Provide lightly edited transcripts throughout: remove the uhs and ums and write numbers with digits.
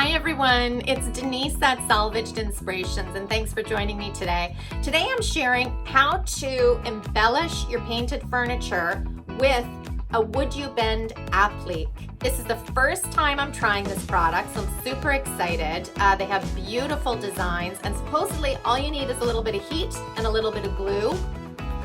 Hi everyone, it's Denise at Salvaged Inspirations, and thanks for joining me today. Today I'm sharing how to embellish your painted furniture with a WoodUBend applique. This is the first time I'm trying this product, so I'm super excited. They have beautiful designs, and supposedly all you need is a little bit of heat and a little bit of glue,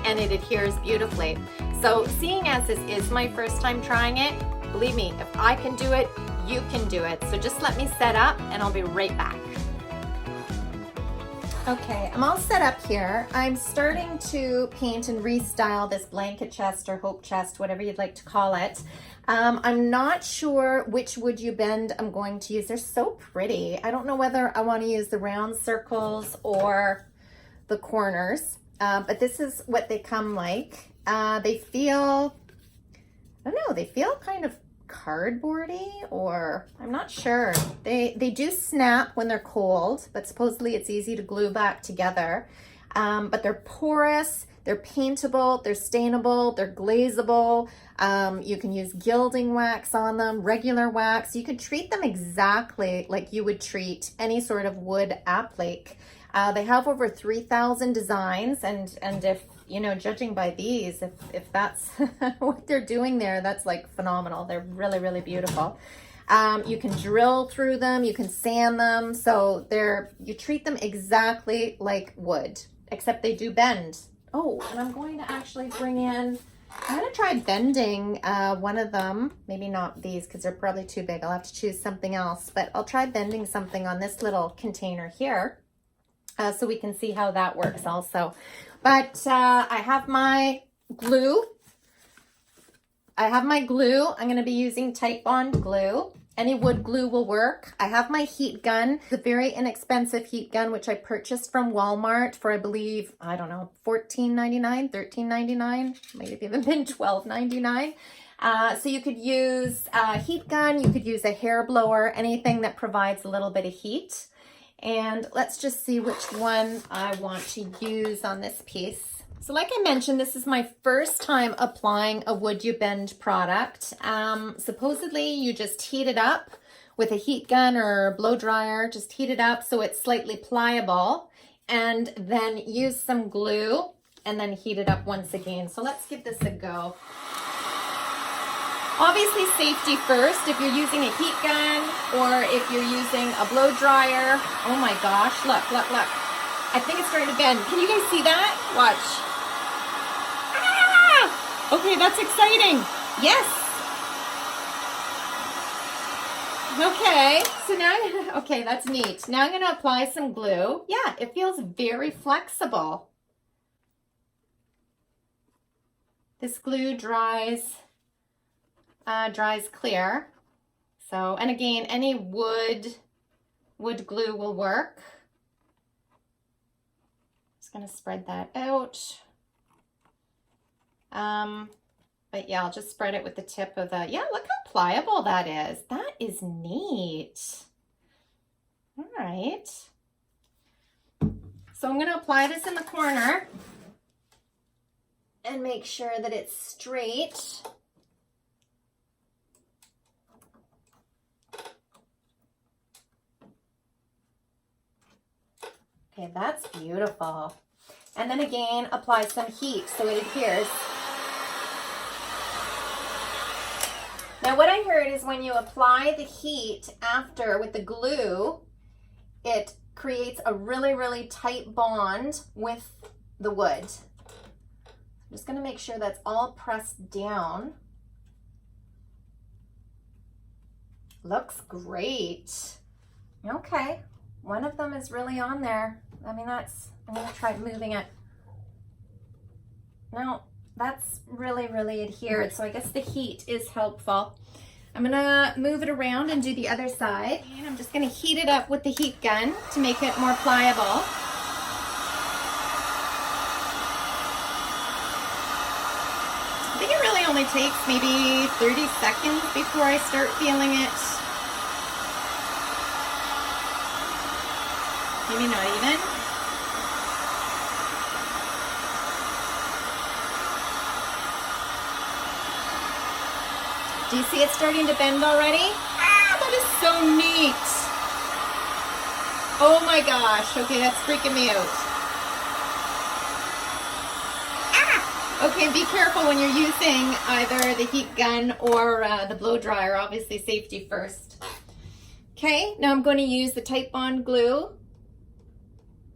and it adheres beautifully. So seeing as this is my first time trying it, believe me, if I can do it, you can do it. So just let me set up and I'll be right back. Okay, I'm all set up here. I'm starting to paint and restyle this blanket chest or hope chest, whatever you'd like to call it. I'm not sure which WoodUBend I'm going to use. They're so pretty. I don't know whether I want to use the round circles or the corners, but this is what they come like. They feel, I don't know, they feel kind of cardboardy, or I'm not sure. They do snap when they're cold, but supposedly it's easy to glue back together. But they're porous, they're paintable, they're stainable, they're glazable. You can use gilding wax on them, regular wax. You could treat them exactly like you would treat any sort of wood applique. They have over 3,000 designs, and if you know, judging by these, if that's what they're doing there, that's like phenomenal. They're really, really beautiful. You can drill through them, you can sand them, so you treat them exactly like wood, except they do bend. Oh, and I'm going to actually bring in, I'm going to try bending one of them. Maybe not these because they're probably too big. I'll have to choose something else, but I'll try bending something on this little container here. So we can see how that works also. But I have my glue. I'm going to be using Titebond glue. Any wood glue will work. I have my heat gun, the very inexpensive heat gun, which I purchased from Walmart for, I believe, I don't know, $14.99, $13.99, might have even been $12.99. So you could use a heat gun, you could use a hair blower, anything that provides a little bit of heat. And let's just see which one I want to use on this piece. So like I mentioned, this is my first time applying a WoodUBend product. Supposedly you just heat it up with a heat gun or blow dryer, just heat it up so it's slightly pliable, and then use some glue and then heat it up once again. So let's give this a go. Obviously safety first if you're using a heat gun or if you're using a blow dryer. Oh my gosh, look. I think it's starting to bend. Can you guys see that? Watch. Ah! Okay, that's exciting. Yes. Okay, so now, okay, that's neat. Now I'm gonna apply some glue. Yeah, it feels very flexible. This glue dries clear. So, and again, any wood glue will work. Just gonna spread that out. But yeah, I'll just spread it with the tip of the, yeah, look how pliable that is. That is neat. All right. So I'm gonna apply this in the corner and make sure that it's straight. Okay, that's beautiful. And then again, apply some heat so it adheres. Now what I heard is when you apply the heat after with the glue, it creates a really, really tight bond with the wood. I'm just gonna make sure that's all pressed down. Looks great. Okay, one of them is really on there. I mean, I'm gonna try moving it. No, that's really, really adhered. So I guess the heat is helpful. I'm gonna move it around and do the other side. And I'm just gonna heat it up with the heat gun to make it more pliable. I think it really only takes maybe 30 seconds before I start feeling it. Maybe not even. Do you see it starting to bend already? Ah, that is so neat. Oh my gosh. Okay, that's freaking me out. Ah! Okay, be careful when you're using either the heat gun or the blow dryer. Obviously, safety first. Okay, now I'm going to use the Titebond glue.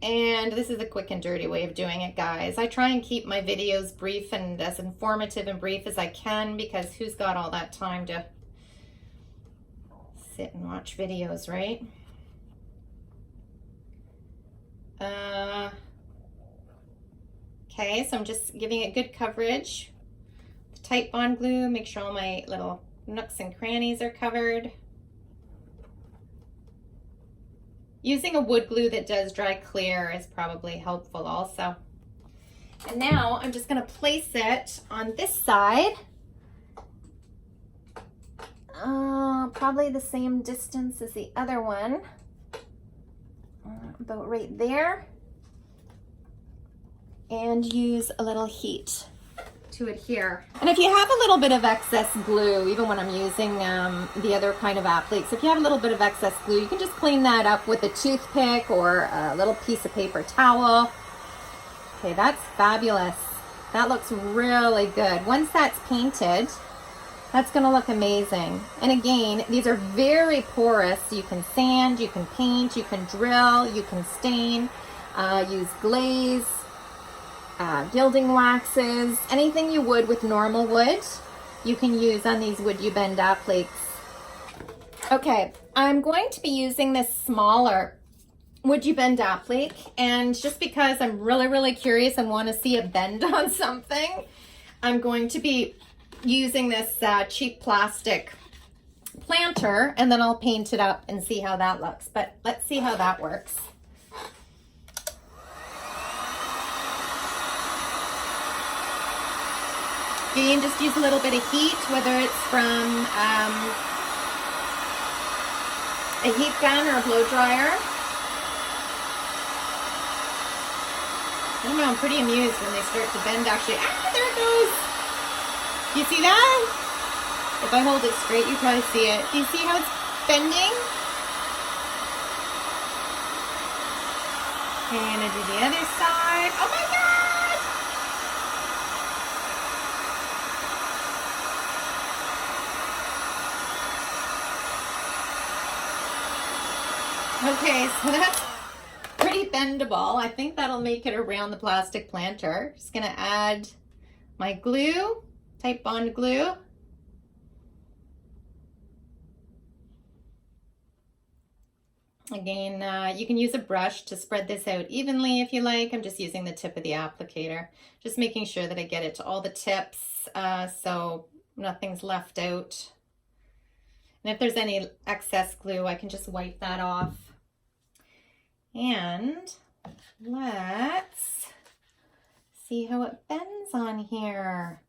And this is a quick and dirty way of doing it, guys. I try and keep my videos brief and as informative and brief as I can, because who's got all that time to sit and watch videos, right? Okay, so I'm just giving it good coverage. The Titebond glue, make sure all my little nooks and crannies are covered. Using a wood glue that does dry clear is probably helpful also. And now I'm just gonna place it on this side. Probably the same distance as the other one. About right there. And use a little heat to adhere. And if you have a little bit of excess glue, even when I'm using the other kind of appliques, if you have a little bit of excess glue, you can just clean that up with a toothpick or a little piece of paper towel. Okay, that's fabulous. That looks really good. Once that's painted, that's gonna look amazing. And again, these are very porous. You can sand, you can paint, you can drill, you can stain, use glaze, gilding waxes, anything you would with normal wood, you can use on these WoodUBend appliques. Okay, I'm going to be using this smaller WoodUBend applique, and just because I'm really curious and want to see it bend on something, I'm going to be using this cheap plastic planter, and then I'll paint it up and see how that looks. But let's see how that works. Again, just use a little bit of heat, whether it's from a heat gun or a blow dryer. I don't know, I'm pretty amused when they start to bend actually. Ah, there it goes. You see that? If I hold it straight, you probably see it. Do you see how it's bending? Okay, I'm gonna do the other side. Oh my God! Okay, so that's pretty bendable. I think that'll make it around the plastic planter. Just gonna add my glue, Titebond glue. Again, you can use a brush to spread this out evenly if you like. I'm just using the tip of the applicator, just making sure that I get it to all the tips so nothing's left out. And if there's any excess glue, I can just wipe that off. And let's see how it bends on here.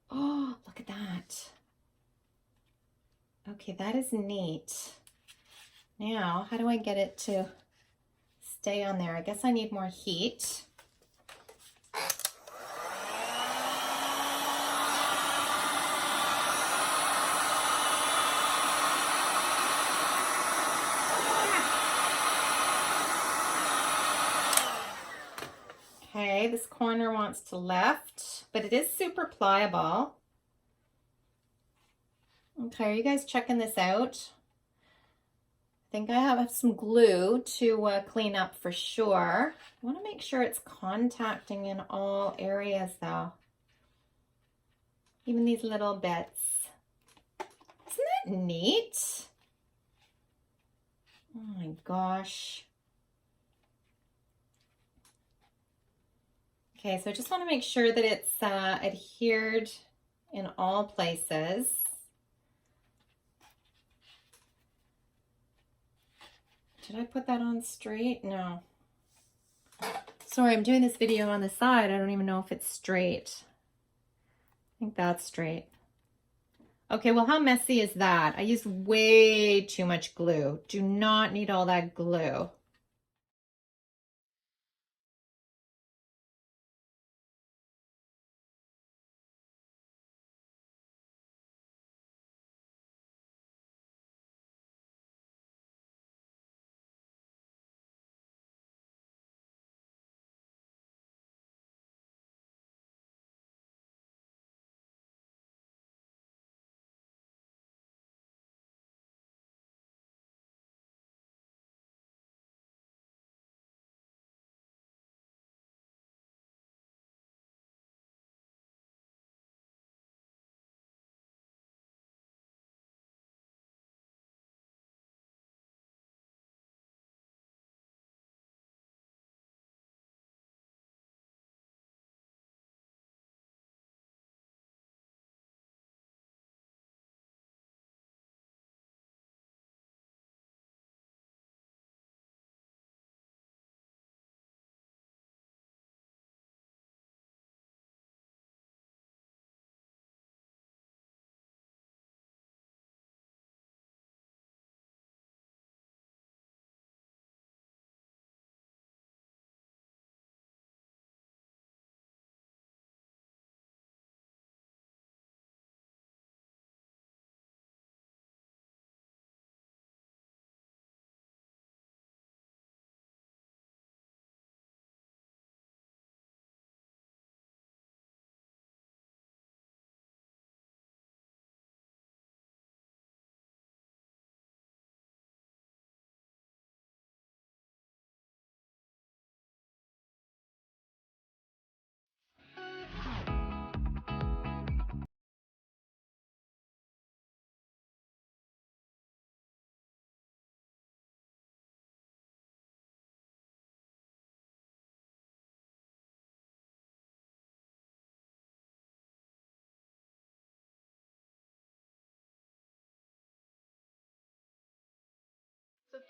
Oh, look at that. Okay, that is neat. Now, how do I get it to stay on there? I guess I need more heat. Okay, this corner wants to lift, but it is super pliable. Okay, are you guys checking this out? I think I have some glue to clean up for sure. I want to make sure it's contacting in all areas though. Even these little bits. Isn't that neat? Oh my gosh. Okay, so I just want to make sure that it's adhered in all places. Did I put that on straight? No. Sorry, I'm doing this video on the side. I don't even know if it's straight. I think that's straight. Okay, well, how messy is that? I used way too much glue. Do not need all that glue.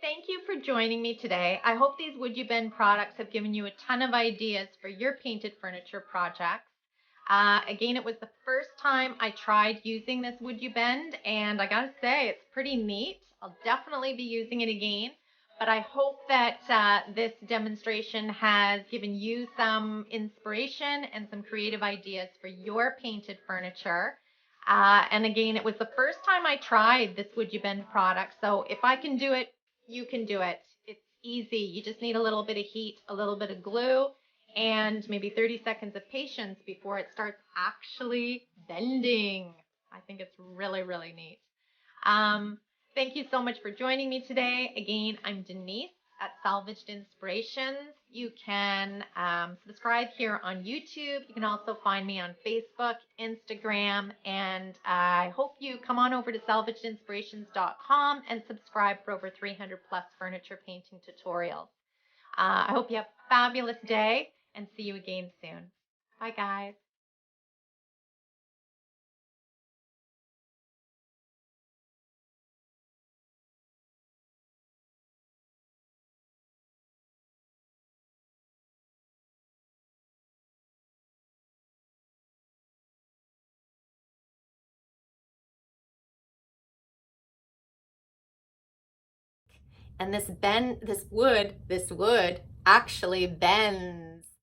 thank you for joining me today. I hope these Wood You Bend products have given you a ton of ideas for your painted furniture projects. Again, it was the first time I tried using this Wood You Bend, and I gotta say, it's pretty neat. I'll definitely be using it again, but I hope that this demonstration has given you some inspiration and some creative ideas for your painted furniture. And again, it was the first time I tried this Wood You Bend product, so if I can do it, you can do it. It's easy. You just need a little bit of heat, a little bit of glue, and maybe 30 seconds of patience before it starts actually bending. I think it's really, really neat. Thank you so much for joining me today. Again, I'm Denise at Salvaged Inspirations. You can subscribe here on YouTube. You can also find me on Facebook, Instagram, and I hope you come on over to salvagedinspirations.com and subscribe for over 300 plus furniture painting tutorials. I hope you have a fabulous day and see you again soon. Bye, guys. And this wood actually bends.